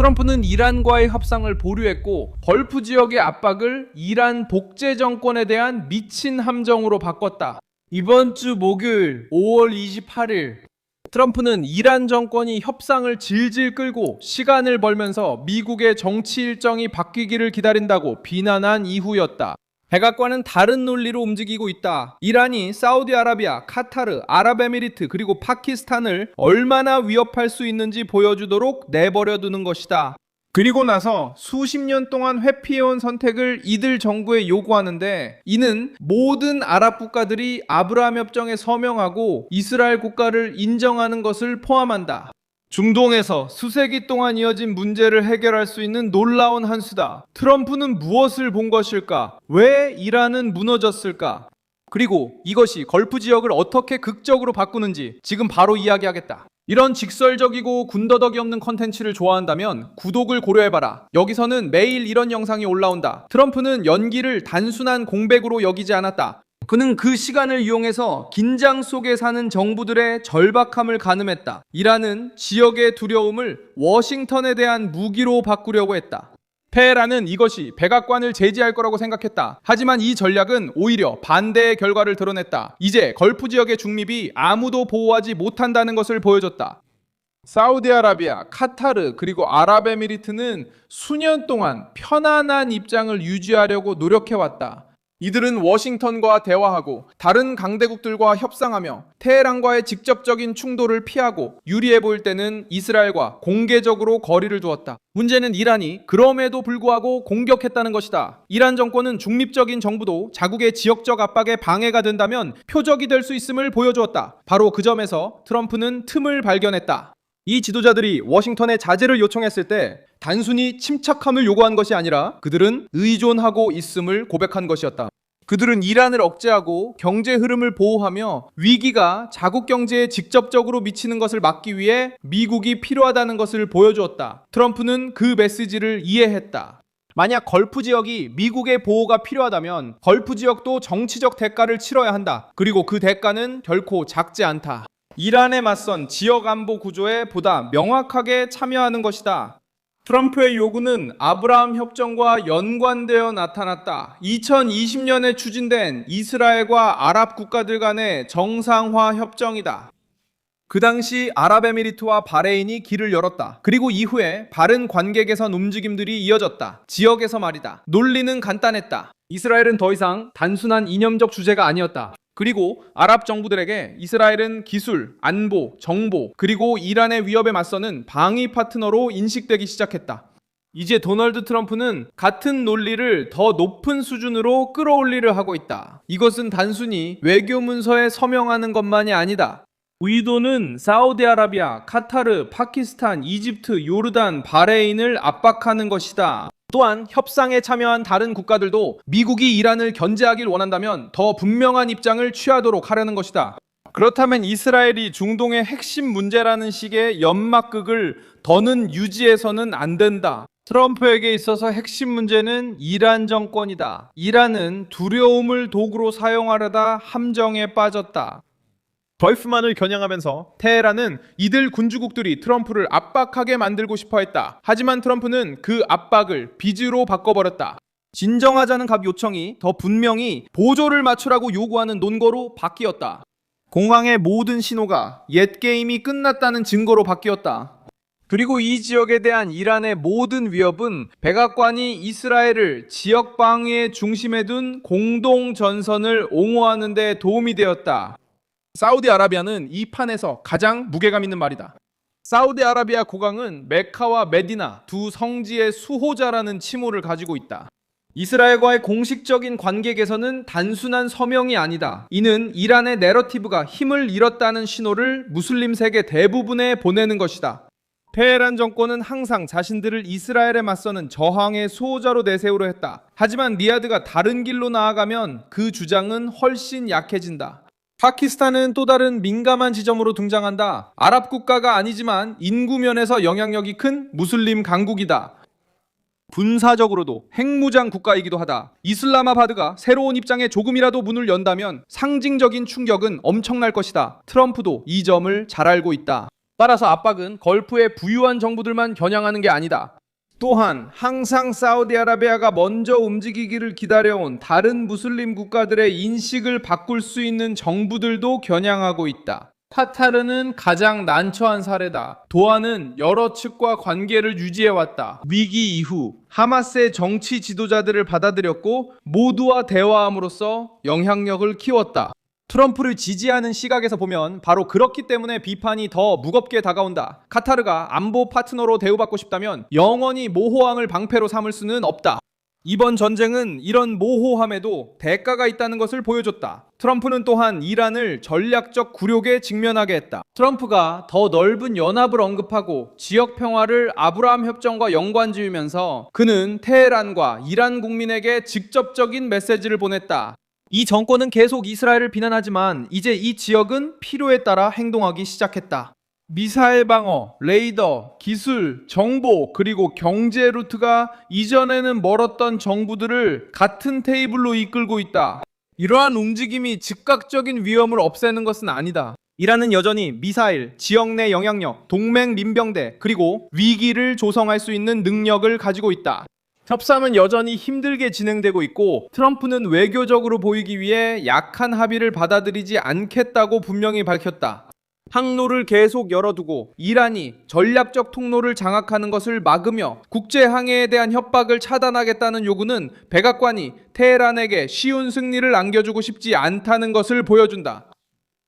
트럼프는 이란과의 협상을 보류했고 걸프 지역의 압박을 이란 복제 정권에 대한 미친 함정으로 바꿨다. 이번 주 목요일 5월 28일 트럼프는 이란 정권이 협상을 질질 끌고 시간을 벌면서 미국의 정치 일정이 바뀌기를 기다린다고 비난한 이후였다. 백악관은 다른 논리로 움직이고 있다. 이란이 사우디아라비아, 카타르, 아랍에미리트 그리고 파키스탄을 얼마나 위협할 수 있는지 보여주도록 내버려두는 것이다. 그리고 나서 수십 년 동안 회피해온 선택을 이들 정부에 요구하는데 이는 모든 아랍 국가들이 아브라함 협정에 서명하고 이스라엘 국가를 인정하는 것을 포함한다. 중동에서 수세기 동안 이어진 문제를 해결할 수 있는 놀라운 한 수다. 트럼프는 무엇을 본 것일까? 왜 이란은 무너졌을까? 그리고 이것이 걸프 지역을 어떻게 극적으로 바꾸는지 지금 바로 이야기하겠다. 이런 직설적이고 군더더기 없는 컨텐츠를 좋아한다면 구독을 고려해봐라. 여기서는 매일 이런 영상이 올라온다. 트럼프는 연기를 단순한 공백으로 여기지 않았다. 그는 그 시간을 이용해서 긴장 속에 사는 정부들의 절박함을 가늠했다. 이란은 지역의 두려움을 워싱턴에 대한 무기로 바꾸려고 했다. 테헤란은 이것이 백악관을 제지할 거라고 생각했다. 하지만 이 전략은 오히려 반대의 결과를 드러냈다. 이제 걸프 지역의 중립이 아무도 보호하지 못한다는 것을 보여줬다. 사우디아라비아, 카타르 그리고 아랍에미리트는 수년 동안 편안한 입장을 유지하려고 노력해왔다. 이들은 워싱턴과 대화하고 다른 강대국들과 협상하며 테헤란과의 직접적인 충돌을 피하고 유리해 보일 때는 이스라엘과 공개적으로 거리를 두었다. 문제는 이란이 그럼에도 불구하고 공격했다는 것이다. 이란 정권은 중립적인 정부도 자국의 지역적 압박에 방해가 된다면 표적이 될 수 있음을 보여주었다. 바로 그 점에서 트럼프는 틈을 발견했다. 이 지도자들이 워싱턴에 자제를 요청했을 때 단순히 침착함을 요구한 것이 아니라 그들은 의존하고 있음을 고백한 것이었다. 그들은 이란을 억제하고 경제 흐름을 보호하며 위기가 자국 경제에 직접적으로 미치는 것을 막기 위해 미국이 필요하다는 것을 보여주었다. 트럼프는 그 메시지를 이해했다. 만약 걸프 지역이 미국의 보호가 필요하다면 걸프 지역도 정치적 대가를 치러야 한다. 그리고 그 대가는 결코 작지 않다. 이란에 맞선 지역 안보 구조에 보다 명확하게 참여하는 것이다. 트럼프의 요구는 아브라함 협정과 연관되어 나타났다. 2020년에 추진된 이스라엘과 아랍 국가들 간의 정상화 협정이다. 그 당시 아랍에미리트와 바레인이 길을 열었다. 그리고 이후에 바른 관계 개선 움직임들이 이어졌다. 지역에서 말이다. 논리는 간단했다. 이스라엘은 더 이상 단순한 이념적 주제가 아니었다. 그리고 아랍 정부들에게 이스라엘은 기술, 안보, 정보, 그리고 이란의 위협에 맞서는 방위 파트너로 인식되기 시작했다. 이제 도널드 트럼프는 같은 논리를 더 높은 수준으로 끌어올리려 하고 있다. 이것은 단순히 외교 문서에 서명하는 것만이 아니다. 의도는 사우디아라비아, 카타르, 파키스탄, 이집트, 요르단, 바레인을 압박하는 것이다. 또한 협상에 참여한 다른 국가들도 미국이 이란을 견제하길 원한다면 더 분명한 입장을 취하도록 하려는 것이다. 그렇다면 이스라엘이 중동의 핵심 문제라는 식의 연막극을 더는 유지해서는 안 된다. 트럼프에게 있어서 핵심 문제는 이란 정권이다. 이란은 두려움을 도구로 사용하려다 함정에 빠졌다. 걸프만을 겨냥하면서 테헤란은 이들 군주국들이 트럼프를 압박하게 만들고 싶어 했다. 하지만 트럼프는 그 압박을 빚으로 바꿔버렸다. 진정하자는 갑 요청이 더 분명히 보조를 맞추라고 요구하는 논거로 바뀌었다. 공항의 모든 신호가 옛 게임이 끝났다는 증거로 바뀌었다. 그리고 이 지역에 대한 이란의 모든 위협은 백악관이 이스라엘을 지역 방위의 중심에 둔 공동 전선을 옹호하는 데 도움이 되었다. 사우디아라비아는 이 판에서 가장 무게감 있는 말이다. 사우디아라비아 국왕은 메카와 메디나 두 성지의 수호자라는 칭호를 가지고 있다. 이스라엘과의 공식적인 관계 개선은 단순한 서명이 아니다. 이는 이란의 내러티브가 힘을 잃었다는 신호를 무슬림 세계 대부분에 보내는 것이다. 테헤란 정권은 항상 자신들을 이스라엘에 맞서는 저항의 수호자로 내세우려 했다. 하지만 리야드가 다른 길로 나아가면 그 주장은 훨씬 약해진다. 파키스탄은 또 다른 민감한 지점으로 등장한다. 아랍 국가가 아니지만 인구 면에서 영향력이 큰 무슬림 강국이다. 군사적으로도 핵무장 국가이기도 하다. 이슬라마바드가 새로운 입장에 조금이라도 문을 연다면 상징적인 충격은 엄청날 것이다. 트럼프도 이 점을 잘 알고 있다. 따라서 압박은 걸프의 부유한 정부들만 겨냥하는 게 아니다. 또한 항상 사우디아라비아가 먼저 움직이기를 기다려온 다른 무슬림 국가들의 인식을 바꿀 수 있는 정부들도 겨냥하고 있다. 카타르는 가장 난처한 사례다. 도하는 여러 측과 관계를 유지해왔다. 위기 이후 하마스의 정치 지도자들을 받아들였고 모두와 대화함으로써 영향력을 키웠다. 트럼프를 지지하는 시각에서 보면 바로 그렇기 때문에 비판이 더 무겁게 다가온다. 카타르가 안보 파트너로 대우받고 싶다면 영원히 모호함을 방패로 삼을 수는 없다. 이번 전쟁은 이런 모호함에도 대가가 있다는 것을 보여줬다. 트럼프는 또한 이란을 전략적 굴욕에 직면하게 했다. 트럼프가 더 넓은 연합을 언급하고 지역 평화를 아브라함 협정과 연관지으면서 그는 테헤란과 이란 국민에게 직접적인 메시지를 보냈다. 이 정권은 계속 이스라엘을 비난하지만 이제 이 지역은 필요에 따라 행동하기 시작했다. 미사일 방어, 레이더, 기술, 정보, 그리고 경제 루트가 이전에는 멀었던 정부들을 같은 테이블로 이끌고 있다. 이러한 움직임이 즉각적인 위험을 없애는 것은 아니다. 이란은 여전히 미사일, 지역 내 영향력, 동맹 민병대, 그리고 위기를 조성할 수 있는 능력을 가지고 있다. 협상은 여전히 힘들게 진행되고 있고 트럼프는 외교적으로 보이기 위해 약한 합의를 받아들이지 않겠다고 분명히 밝혔다. 항로를 계속 열어두고 이란이 전략적 통로를 장악하는 것을 막으며 국제항해에 대한 협박을 차단하겠다는 요구는 백악관이 테헤란에게 쉬운 승리를 안겨주고 싶지 않다는 것을 보여준다.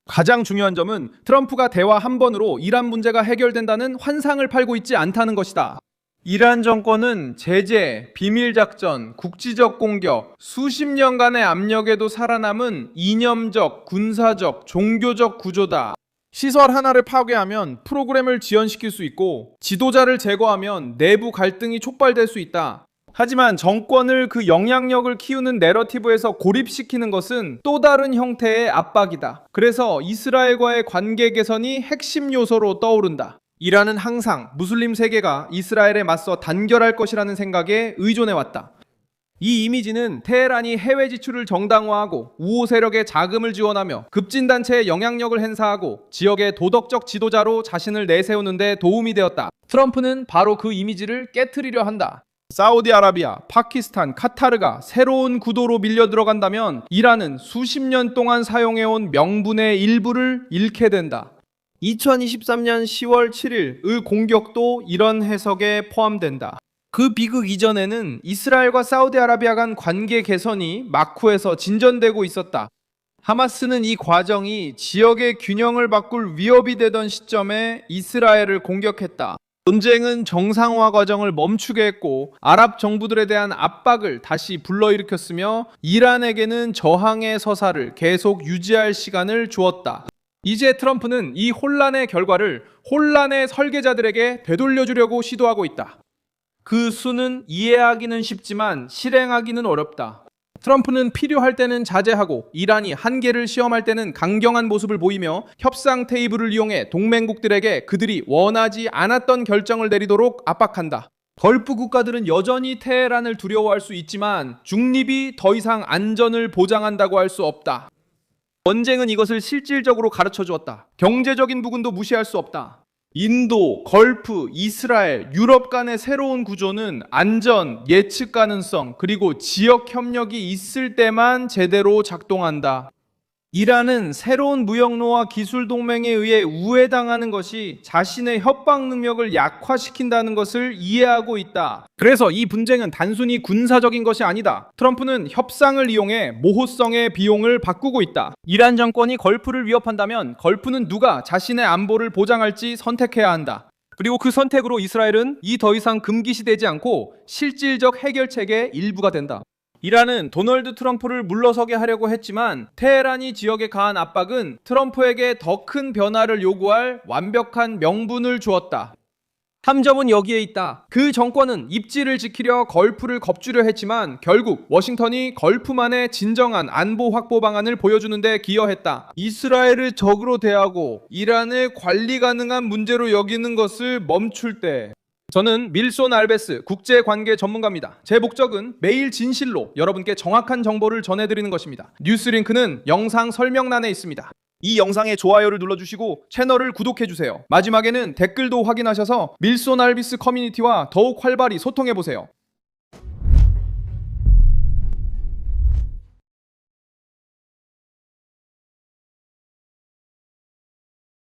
가장 중요한 점은 트럼프가 대화 한 번으로 이란 문제가 해결된다는 환상을 팔고 있지 않다는 것이다. 이란 정권은 제재, 비밀작전, 국지적 공격, 수십 년간의 압력에도 살아남은 이념적, 군사적, 종교적 구조다. 시설 하나를 파괴하면 프로그램을 지연시킬 수 있고 지도자를 제거하면 내부 갈등이 촉발될 수 있다. 하지만 정권을 그 영향력을 키우는 내러티브에서 고립시키는 것은 또 다른 형태의 압박이다. 그래서 이스라엘과의 관계 개선이 핵심 요소로 떠오른다. 이란은 항상 무슬림 세계가 이스라엘에 맞서 단결할 것이라는 생각에 의존해왔다. 이 이미지는 테헤란이 해외 지출을 정당화하고 우호 세력에 자금을 지원하며 급진단체에 영향력을 행사하고 지역의 도덕적 지도자로 자신을 내세우는 데 도움이 되었다. 트럼프는 바로 그 이미지를 깨트리려 한다. 사우디아라비아, 파키스탄, 카타르가 새로운 구도로 밀려 들어간다면 이란은 수십 년 동안 사용해온 명분의 일부를 잃게 된다. 2023년 10월 7일의 공격도 이런 해석에 포함된다. 그 비극 이전에는 이스라엘과 사우디아라비아 간 관계 개선이 마쿠에서 진전되고 있었다. 하마스는 이 과정이 지역의 균형을 바꿀 위협이 되던 시점에 이스라엘을 공격했다. 전쟁은 정상화 과정을 멈추게 했고 아랍 정부들에 대한 압박을 다시 불러일으켰으며 이란에게는 저항의 서사를 계속 유지할 시간을 주었다. 이제 트럼프는 이 혼란의 결과를 혼란의 설계자들에게 되돌려주려고 시도하고 있다. 그 수는 이해하기는 쉽지만 실행하기는 어렵다. 트럼프는 필요할 때는 자제하고 이란이 한계를 시험할 때는 강경한 모습을 보이며 협상 테이블을 이용해 동맹국들에게 그들이 원하지 않았던 결정을 내리도록 압박한다. 걸프 국가들은 여전히 테헤란을 두려워할 수 있지만 중립이 더 이상 안전을 보장한다고 할 수 없다. 전쟁은 이것을 실질적으로 가르쳐 주었다. 경제적인 부분도 무시할 수 없다. 인도, 걸프, 이스라엘, 유럽 간의 새로운 구조는 안전, 예측 가능성, 그리고 지역 협력이 있을 때만 제대로 작동한다. 이란은 새로운 무역로와 기술 동맹에 의해 우회당하는 것이 자신의 협박 능력을 약화시킨다는 것을 이해하고 있다. 그래서 이 분쟁은 단순히 군사적인 것이 아니다. 트럼프는 협상을 이용해 모호성의 비용을 바꾸고 있다. 이란 정권이 걸프를 위협한다면 걸프는 누가 자신의 안보를 보장할지 선택해야 한다. 그리고 그 선택으로 이스라엘은 더 이상 금기시되지 않고 실질적 해결책의 일부가 된다. 이란은 도널드 트럼프를 물러서게 하려고 했지만 테헤란이 지역에 가한 압박은 트럼프에게 더 큰 변화를 요구할 완벽한 명분을 주었다. 함정은 여기에 있다. 그 정권은 입지를 지키려 걸프를 겁주려 했지만 결국 워싱턴이 걸프만의 진정한 안보 확보 방안을 보여주는 데 기여했다. 이스라엘을 적으로 대하고 이란을 관리 가능한 문제로 여기는 것을 멈출 때 저는 밀손 알베스 국제관계 전문가입니다. 제 목적은 매일 진실로 여러분께 정확한 정보를 전해드리는 것입니다. 뉴스링크는 영상 설명란에 있습니다. 이 영상에 좋아요를 눌러주시고 채널을 구독해주세요. 마지막에는 댓글도 확인하셔서 밀소날비스 커뮤니티와 더욱 활발히 소통해보세요.